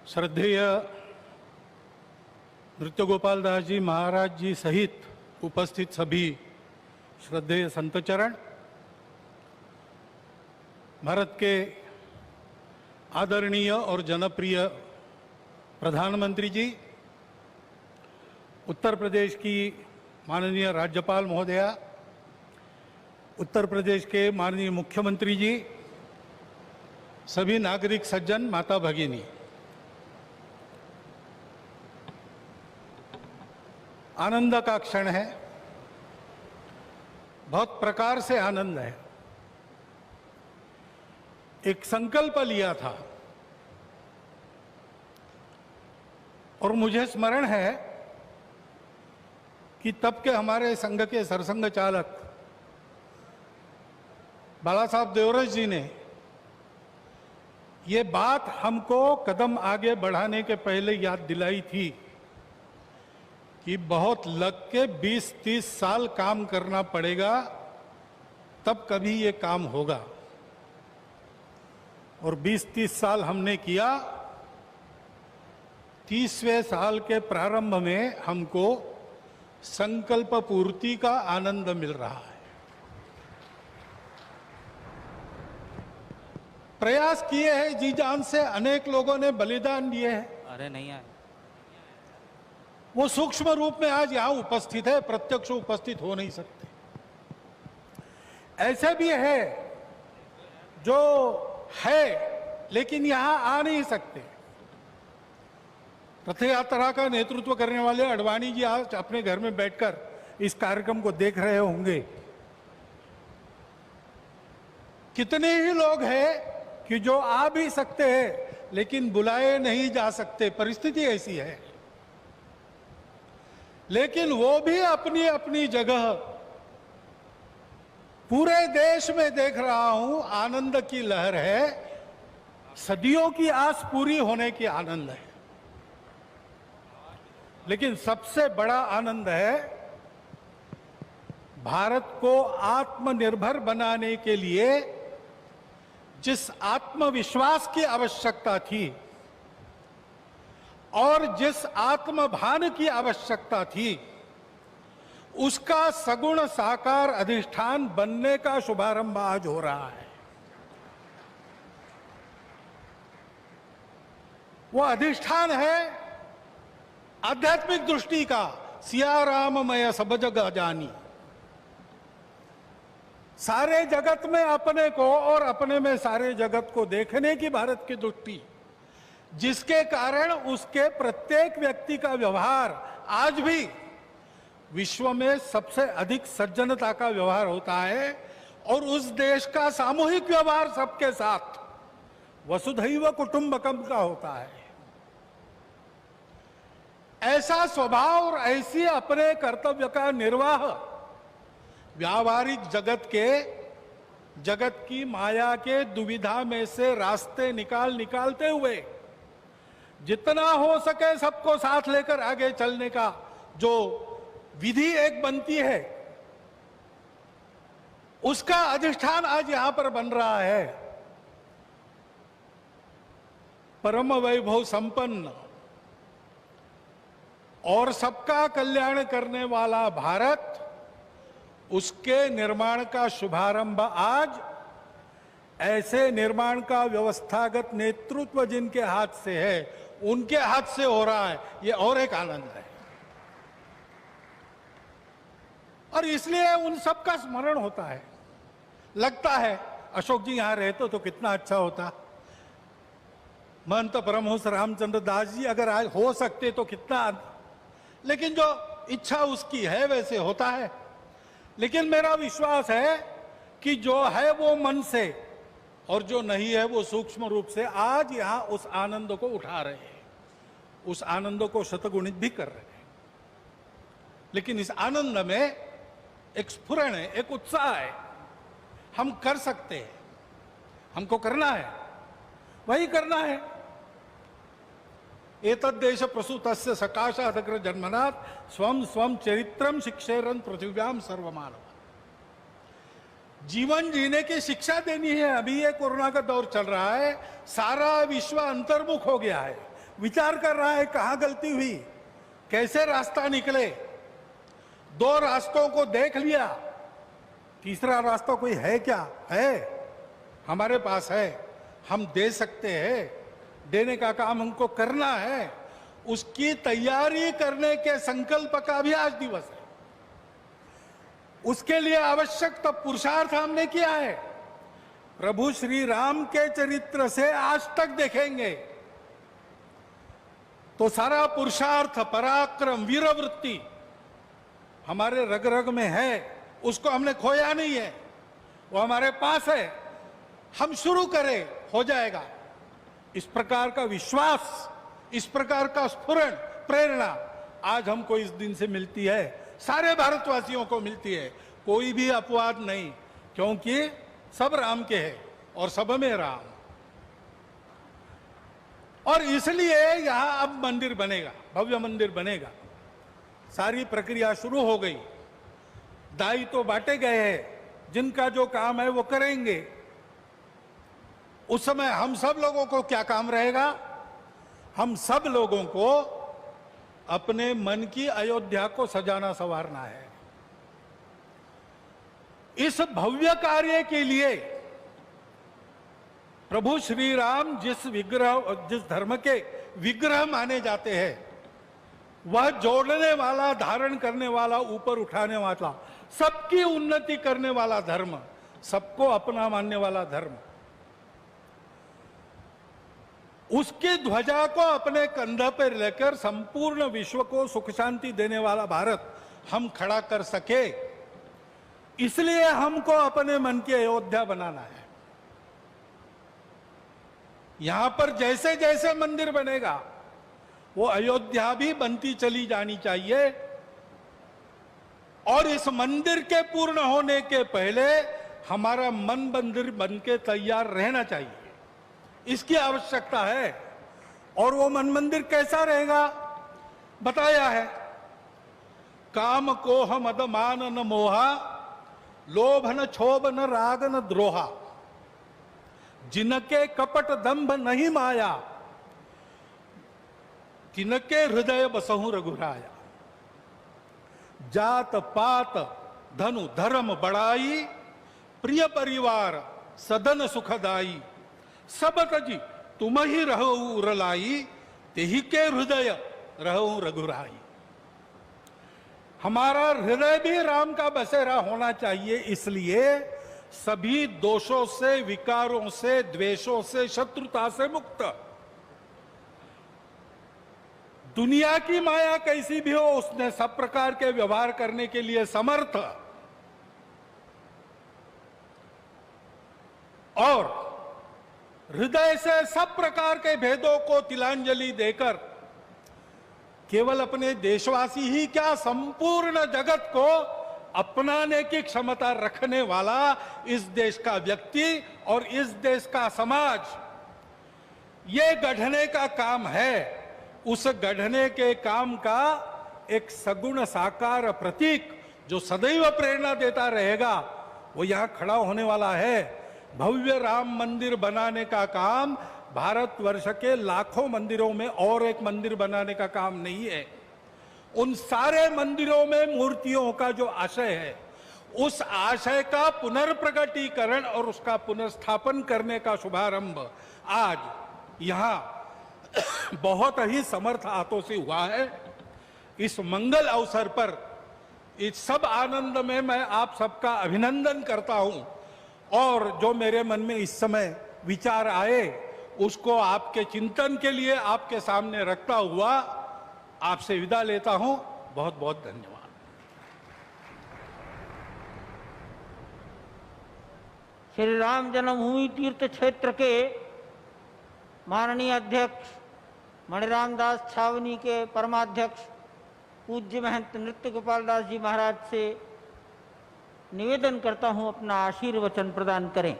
श्रद्धेय नृत्य गोपाल दास जी महाराज जी सहित उपस्थित सभी श्रद्धेय संतचरण, भारत के आदरणीय और जनप्रिय प्रधानमंत्री जी, उत्तर प्रदेश की माननीय राज्यपाल महोदया, उत्तर प्रदेश के माननीय मुख्यमंत्री जी, सभी नागरिक सज्जन, माता भगिनी, आनंद का क्षण है। बहुत प्रकार से आनंद है। एक संकल्प लिया था और मुझे स्मरण है कि तब के हमारे संघ के सरसंघ चालक बाला साहब देवरस जी ने ये बात हमको कदम आगे बढ़ाने के पहले याद दिलाई थी कि बहुत लग के 20-30 साल काम करना पड़ेगा, तब कभी ये काम होगा। और 20-30 साल हमने किया। 30वें साल के प्रारंभ में हमको संकल्प पूर्ति का आनंद मिल रहा है। प्रयास किए हैं जी जान से, अनेक लोगों ने बलिदान दिए हैं। अरे नहीं आए, वो सूक्ष्म रूप में आज यहां उपस्थित है, प्रत्यक्ष उपस्थित हो नहीं सकते। ऐसे भी है जो है लेकिन यहां आ नहीं सकते। रथ यात्रा का नेतृत्व करने वाले अडवाणी जी आज अपने घर में बैठकर इस कार्यक्रम को देख रहे होंगे। कितने ही लोग हैं कि जो आ भी सकते हैं लेकिन बुलाए नहीं जा सकते, परिस्थिति ऐसी है। लेकिन वो भी अपनी अपनी जगह, पूरे देश में देख रहा हूं आनंद की लहर है। सदियों की आस पूरी होने की आनंद है। लेकिन सबसे बड़ा आनंद है भारत को आत्मनिर्भर बनाने के लिए जिस आत्मविश्वास की आवश्यकता थी और जिस आत्मभान की आवश्यकता थी, उसका सगुण साकार अधिष्ठान बनने का शुभारंभ आज हो रहा है। वो अधिष्ठान है आध्यात्मिक दृष्टि का। सिया राममय सब जग जानी। सारे जगत में अपने को और अपने में सारे जगत को देखने की भारत की दृष्टि, जिसके कारण उसके प्रत्येक व्यक्ति का व्यवहार आज भी विश्व में सबसे अधिक सज्जनता का व्यवहार होता है। और उस देश का सामूहिक व्यवहार सबके साथ वसुधैव कुटुंबकम का होता है। ऐसा स्वभाव और ऐसी अपने कर्तव्य का निर्वाह व्यावहारिक जगत की माया के दुविधा में से रास्ते निकालते हुए जितना हो सके सबको साथ लेकर आगे चलने का जो विधि एक बनती है, उसका अधिष्ठान आज यहां पर बन रहा है। परम वैभव संपन्न और सबका कल्याण करने वाला भारत, उसके निर्माण का शुभारंभ आज ऐसे निर्माण का व्यवस्थागत नेतृत्व जिनके हाथ से है, उनके हाथ से हो रहा है। ये और एक आनंद है। और इसलिए उन सब का स्मरण होता है। लगता है अशोक जी यहां रहते तो कितना अच्छा होता, महंत परमहंस रामचंद्र दास जी अगर आज हो सकते तो कितना। लेकिन जो इच्छा उसकी है वैसे होता है। लेकिन मेरा विश्वास है कि जो है वो मन से और जो नहीं है वो सूक्ष्म रूप से आज यहां उस आनंद को उठा रहे हैं, उस आनंद को शतगुणित भी कर रहे हैं। लेकिन इस आनंद में एक स्फुरण है, एक उत्साह है। हम कर सकते हैं, हमको करना है, वही करना है। एतद्देश प्रसूतस्य सकाशादग्र जन्मनात् स्वम स्वम चरित्रम शिक्षेरन पृथिव्याम सर्वमानव। जीवन जीने की शिक्षा देनी है। अभी ये कोरोना का दौर चल रहा है, सारा विश्व अंतर्मुख हो गया है। विचार कर रहा है कहां गलती हुई, कैसे रास्ता निकले। दो रास्तों को देख लिया, तीसरा रास्ता कोई है क्या? है, हमारे पास है, हम दे सकते हैं, देने का काम हमको करना है। उसकी तैयारी करने के संकल्प का भी आज दिवस है। उसके लिए आवश्यक तो पुरुषार्थ हमने किया है। प्रभु श्री राम के चरित्र से आज तक देखेंगे तो सारा पुरुषार्थ, पराक्रम, वीरवृत्ति हमारे रग रग में है। उसको हमने खोया नहीं है, वो हमारे पास है। हम शुरू करें, हो जाएगा। इस प्रकार का विश्वास, इस प्रकार का स्फुरण, प्रेरणा आज हमको इस दिन से मिलती है, सारे भारतवासियों को मिलती है। कोई भी अपवाद नहीं, क्योंकि सब राम के हैं और सब में राम। और इसलिए यहां अब मंदिर बनेगा, भव्य मंदिर बनेगा। सारी प्रक्रिया शुरू हो गई, दायित्व तो बांटे गए हैं, जिनका जो काम है वो करेंगे। उस समय हम सब लोगों को क्या काम रहेगा? हम सब लोगों को अपने मन की अयोध्या को सजाना संवारना है। इस भव्य कार्य के लिए प्रभु श्री राम जिस धर्म के विग्रह माने जाते हैं, वह जोड़ने वाला, धारण करने वाला, ऊपर उठाने वाला, सबकी उन्नति करने वाला धर्म, सबको अपना मानने वाला धर्म, उसकी ध्वजा को अपने कंधे पर लेकर संपूर्ण विश्व को सुख शांति देने वाला भारत हम खड़ा कर सके, इसलिए हमको अपने मन की अयोध्या बनाना है। यहां पर जैसे जैसे मंदिर बनेगा वो अयोध्या भी बनती चली जानी चाहिए। और इस मंदिर के पूर्ण होने के पहले हमारा मन मंदिर बन के तैयार रहना चाहिए, इसकी आवश्यकता है। और वो मन मंदिर कैसा रहेगा बताया है। काम कोह मद मान न मोहा, लोभ न क्षोभ न राग न द्रोहा, जिनके कपट दंभ नहीं माया, तिनके हृदय बसहु रघुराया। जात पात धनु धर्म बड़ाई, प्रिय परिवार सदन सुखदाई, सब तजी तुम ही रहो उरलाई, तेहि के हृदय रहो रघुराई। हमारा हृदय भी राम का बसेरा होना चाहिए। इसलिए सभी दोषों से, विकारों से, द्वेषों से, शत्रुता से मुक्त। दुनिया की माया कैसी भी हो, उसने सब प्रकार के व्यवहार करने के लिए समर्थ। और हृदय से सब प्रकार के भेदों को तिलांजलि देकर केवल अपने देशवासी ही क्या, संपूर्ण जगत को अपनाने की क्षमता रखने वाला इस देश का व्यक्ति और इस देश का समाज, ये गढ़ने का काम है। उस गढ़ने के काम का एक सगुण साकार प्रतीक जो सदैव प्रेरणा देता रहेगा, वो यहां खड़ा होने वाला है। भव्य राम मंदिर बनाने का काम भारतवर्ष के लाखों मंदिरों में और एक मंदिर बनाने का काम नहीं है। उन सारे मंदिरों में मूर्तियों का जो आशय है, उस आशय का पुनर्प्रगटीकरण और उसका पुनर्स्थापन करने का शुभारंभ आज यहां बहुत ही समर्थ हाथों से हुआ है। इस मंगल अवसर पर इस सब आनंद में मैं आप सबका अभिनंदन करता हूं। और जो मेरे मन में इस समय विचार आए, उसको आपके चिंतन के लिए आपके सामने रखता हुआ आपसे विदा लेता हूं। बहुत बहुत धन्यवाद। श्री राम जन्मभूमि तीर्थ क्षेत्र के माननीय अध्यक्ष मणिराम दास छावनी के परमाध्यक्ष पूज्य महंत नृत्य गोपाल दास जी महाराज से निवेदन करता हूं अपना आशीर्वचन प्रदान करें।